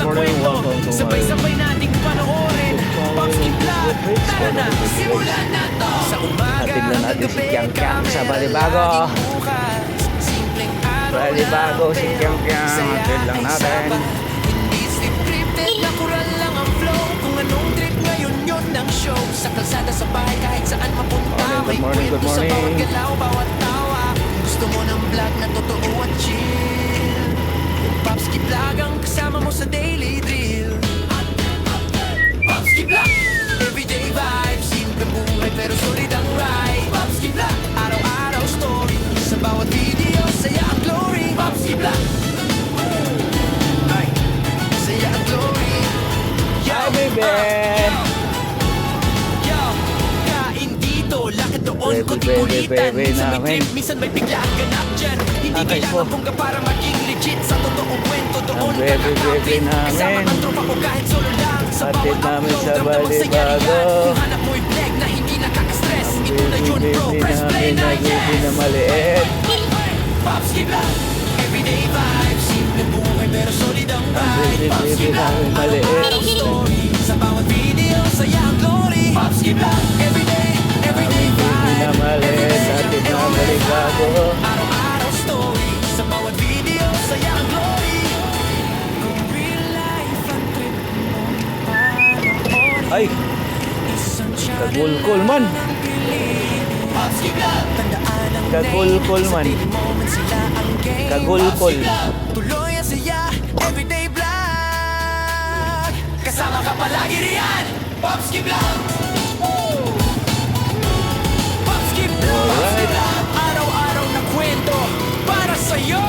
mga kwento, sabay-sabay nating panoorin. Popski Vlog, tara na, simulan na to. Sa umaga Hatid na natin si hanggang Kiang gabi, Kiang sa kami Balibago. laging bukas. Simpleng araw Balibago lang, si Kiang Kiang, saya hatid lang ay natin. sapat. Hindi scripted, natural lang ang flow. Kung anong trip ngayon yun ang show. Sa kalsada, sa bahay, kahit saan mapunta. May Good kwento sa morning. bawat galaw, bawat tawa. Gusto mo ng vlog na totoo at chill. Popski Vlog ang kasama mo sa daily drill. Popski Vlog, everyday vibes. Simple buhay pero solid ang ride. Popski Vlog, araw-araw story. Sa bawat video, saya ang glory. Popski Vlog, ay, saya ang glory. Yo, Hi, baby. Yo, kain dito, lakad doon, Baby, kunting baby, kulitan. baby Minsan may namin. trip, minsan may biglaan ganap dyan. Hindi Okay kailangan po. bongga para maging legit. Sa totoong kwento doon Ang ka baby, nakapit. baby namin. Kasama ang tropa ko kahit solo lang. Sa Hatid bawat namin upload, sa ramdam ang saya Balibago. riyan. Kung hanap mo'y vlog na hindi nakaka-stress. Ito na yun bro, Baby press play namin, na nag-baby na yes. maliit. Popski Vlog, everyday vibes. Simple buhay pero solid ang ride. baby, Popski baby Vlog, namin maliit. araw-araw story. Sa bawat video, saya ang glory. Popski Vlog, everyday Baby vibe. na maliit, hatid na Balibago. Araw-araw story. Sa bawat video, saya ang glory. Kung real life ang trip mo, panoorin. Ay, Isang channel kagulkol man. ang piliin. Popski Vlog, tandaan ang Kagulkol name. man. Sa daily moments sila ang game. Kagulkol. Popski Vlog, tuloy ang saya, everyday vlog. Kasama ka palagi riyan. Popski Vlog. Popski Vlog. Alright. Araw-araw na kwento para sa'yo.